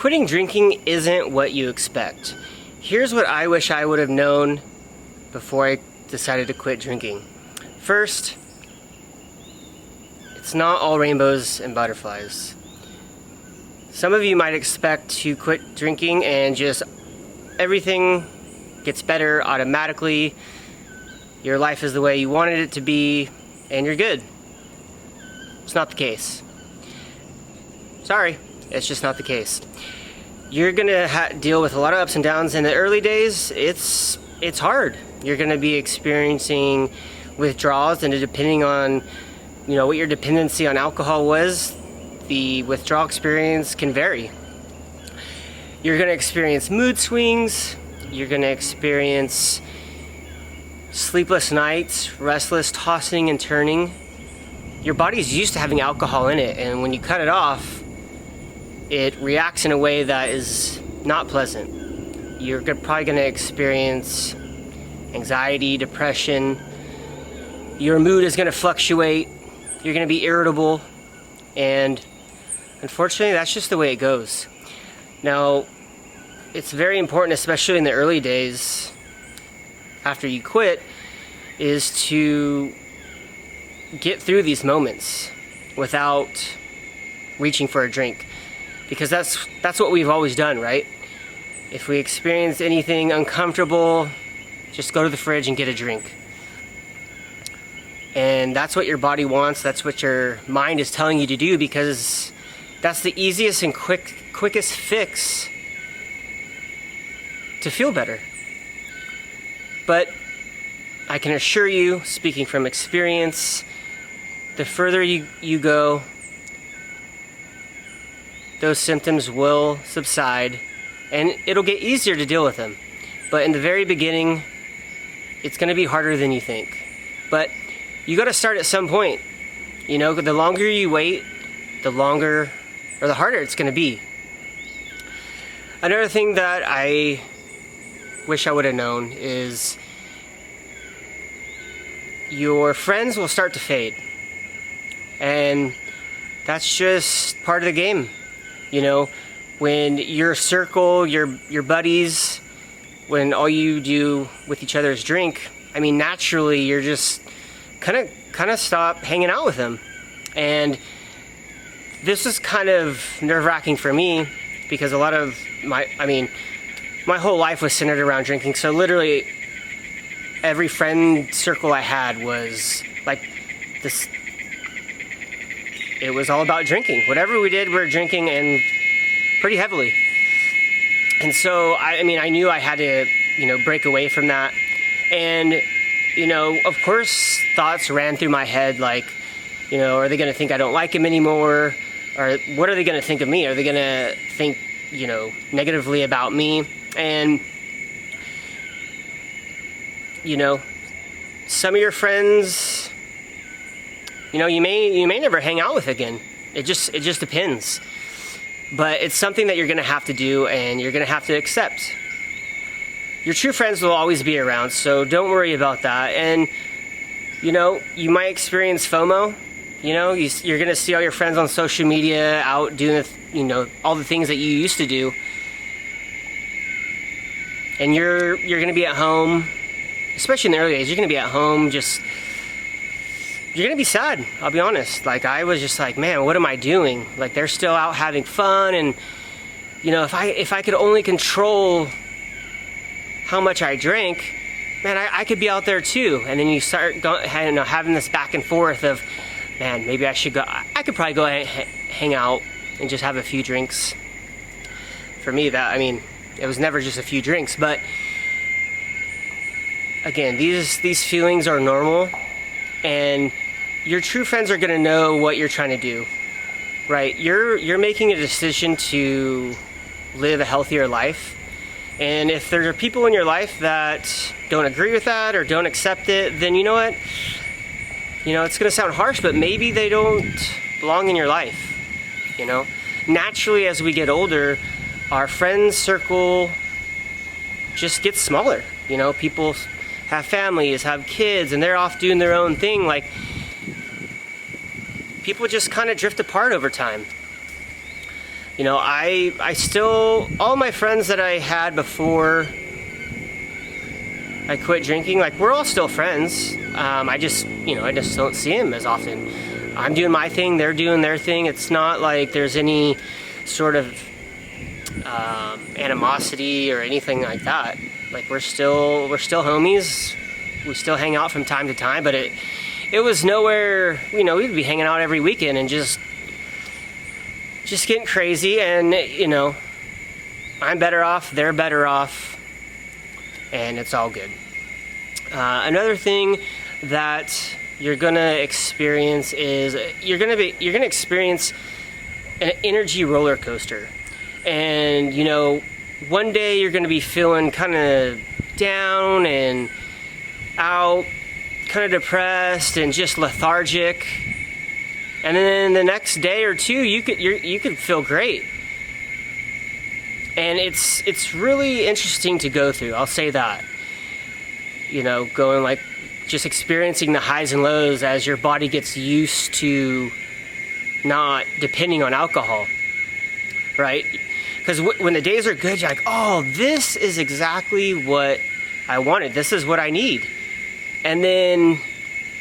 Quitting drinking isn't what you expect. Here's what I wish I would have known before I decided to quit drinking. First, it's not all rainbows and butterflies. Some of you might expect to quit drinking and just everything gets better automatically. Your life is the way you wanted it to be and you're good. It's not the case. Sorry, it's just not the case. You're gonna deal with a lot of ups and downs. In the early days, it's hard. You're gonna be experiencing withdrawals, and depending on what your dependency on alcohol was, the withdrawal experience can vary. You're gonna experience mood swings. You're gonna experience sleepless nights, restless tossing and turning. Your body's used to having alcohol in it, and when you cut it off, it reacts in a way that is not pleasant. You're probably going to experience anxiety, depression. Your mood is going to fluctuate. You're going to be irritable. And unfortunately, that's just the way it goes. Now, it's very important, especially in the early days after you quit, is to get through these moments without reaching for a drink. Because that's what we've always done, right? If we experience anything uncomfortable, just go to the fridge and get a drink. And that's what your body wants. That's what your mind is telling you to do, because that's the easiest and quickest fix to feel better. But I can assure you, speaking from experience, the further you go, those symptoms will subside and it'll get easier to deal with them. But in the very beginning, it's going to be harder than you think. But you got to start at some point. The longer you wait, the harder it's going to be. Another thing that I wish I would have known is your friends will start to fade. And that's just part of the game. When your circle, your buddies, when all you do with each other is drink, naturally you're just kind of stop hanging out with them. And this is kind of nerve-wracking for me, because a lot of my whole life was centered around drinking. So literally every friend circle I had was like this. It was all about drinking. Whatever we did, we were drinking, and pretty heavily. And so, I knew I had to, break away from that. And, of course, thoughts ran through my head like, are they going to think I don't like him anymore? Or what are they going to think of me? Are they going to think, negatively about me? And, some of your friends, you may never hang out with again. It just depends. But it's something that you're going to have to do, and you're going to have to accept. Your true friends will always be around, so don't worry about that. And you might experience FOMO. You're going to see all your friends on social media out doing all the things that you used to do, and you're going to be at home. Especially in the early days, you're going to be at home you're going to be sad, I'll be honest. Like, I was just like, man, what am I doing? Like, they're still out having fun, and, if I could only control how much I drank, man, I could be out there too. And then you start having this back and forth of, man, maybe I should go. I could probably go hang out and just have a few drinks. For me, it was never just a few drinks, but again, these feelings are normal, and your true friends are going to know what you're trying to do, right? You're making a decision to live a healthier life, and if there are people in your life that don't agree with that or don't accept it, then you know what? It's going to sound harsh, but maybe they don't belong in your life. Naturally, as we get older, our friends circle just gets smaller. People have families, have kids, and they're off doing their own thing. Like, people just kind of drift apart over time. You know, I still, all my friends that I had before I quit drinking, like, we're all still friends. I just don't see them as often. I'm doing my thing, they're doing their thing. It's not like there's any sort of animosity or anything like that. Like, we're still homies. We still hang out from time to time, but it was nowhere, you know, we'd be hanging out every weekend and just getting crazy. And, you know, I'm better off, they're better off, and it's all good. Another thing that you're gonna experience is you're gonna experience an energy roller coaster. And, you know, one day you're gonna be feeling kind of down and out, kind of depressed and just lethargic, and then the next day or two you could feel great. And it's really interesting to go through, I'll say that. You know, going like just experiencing the highs and lows as your body gets used to not depending on alcohol, right? Because when the days are good, you're like, oh, this is exactly what I wanted. This is what I need. And then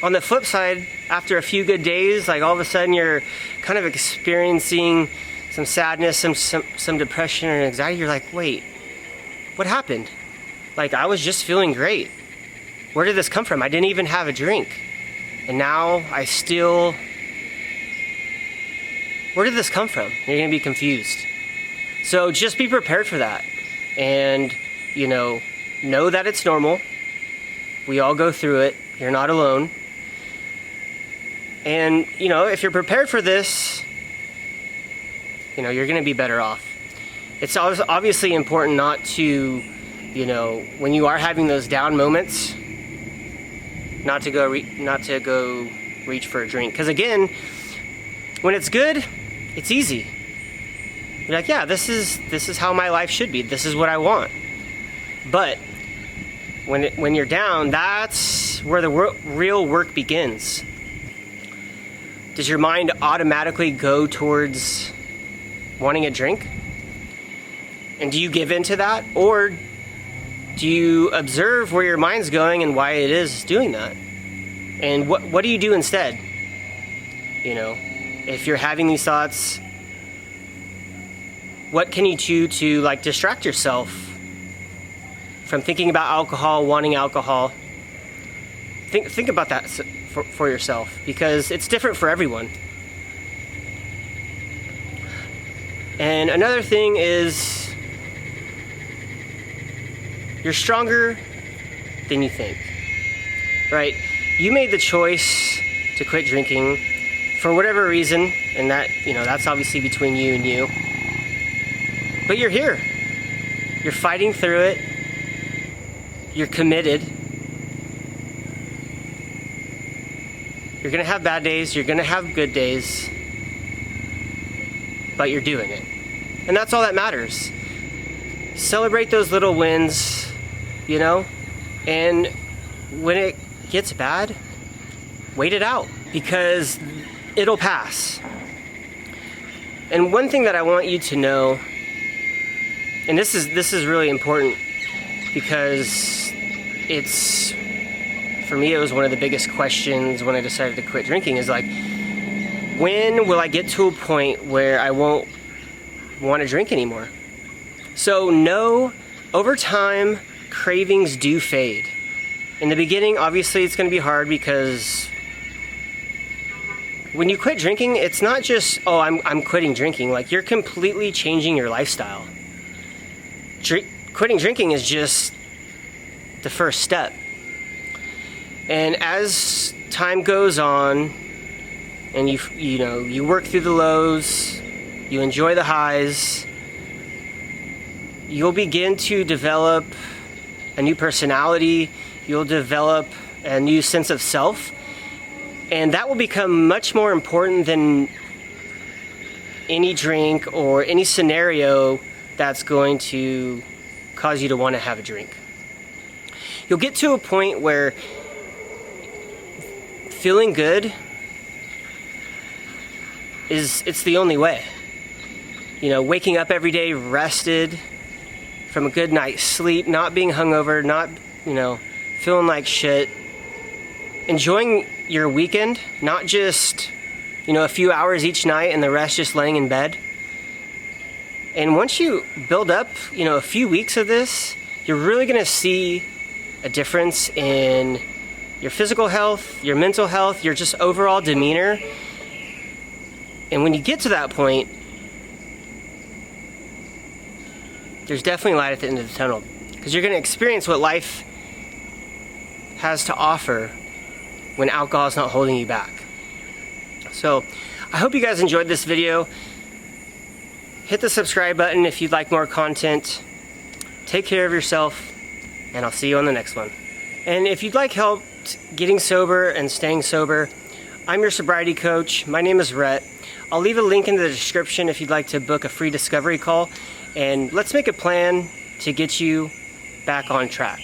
on the flip side, after a few good days, like all of a sudden you're kind of experiencing some sadness, some depression and anxiety. You're like, wait, what happened? Like, I was just feeling great. Where did this come from? I didn't even have a drink. And now where did this come from? You're gonna be confused. So just be prepared for that. And, you know that it's normal. We all go through it. You're not alone. And, you know, if you're prepared for this, you know, you're going to be better off. It's obviously important not to, you know, when you are having those down moments, not to go reach for a drink. Because again, when it's good, it's easy. You're like, yeah, this is how my life should be. This is what I want. But when you're down, that's where the real work begins. Does your mind automatically go towards wanting a drink? And do you give in to that? Or do you observe where your mind's going and why it is doing that? And what do you do instead? You know, if you're having these thoughts, what can you do to, like, distract yourself from thinking about alcohol, wanting alcohol? Think about that for yourself, because it's different for everyone. And another thing is, you're stronger than you think, right? You made the choice to quit drinking for whatever reason, and that, you know, that's obviously between you and you. But you're here. You're fighting through it. You're committed. You're gonna have bad days, you're gonna have good days, but you're doing it. And that's all that matters. Celebrate those little wins, you know? And when it gets bad, wait it out, because it'll pass. And one thing that I want you to know, and this is really important, because it's, for me, it was one of the biggest questions when I decided to quit drinking, is like, when will I get to a point where I won't want to drink anymore? So no, over time, cravings do fade. In the beginning, obviously, it's going to be hard, because when you quit drinking, it's not just, oh, I'm quitting drinking. Like, you're completely changing your lifestyle. Quitting drinking is just the first step. And as time goes on, and you work through the lows, you enjoy the highs, you'll begin to develop a new personality, you'll develop a new sense of self, and that will become much more important than any drink or any scenario that's going to cause you to want to have a drink. You'll get to a point where feeling good it's the only way. You know, waking up every day rested from a good night's sleep, not being hungover, not, you know, feeling like shit. Enjoying your weekend, not just, you know, a few hours each night and the rest just laying in bed. And once you build up, you know, a few weeks of this, you're really gonna see a difference in your physical health, your mental health, your just overall demeanor. And when you get to that point, there's definitely light at the end of the tunnel, because you're gonna experience what life has to offer when alcohol is not holding you back. So I hope you guys enjoyed this video. Hit the subscribe button if you'd like more content. Take care of yourself, and I'll see you on the next one. And if you'd like help getting sober and staying sober, I'm your sobriety coach. My name is Rhett. I'll leave a link in the description if you'd like to book a free discovery call, and let's make a plan to get you back on track.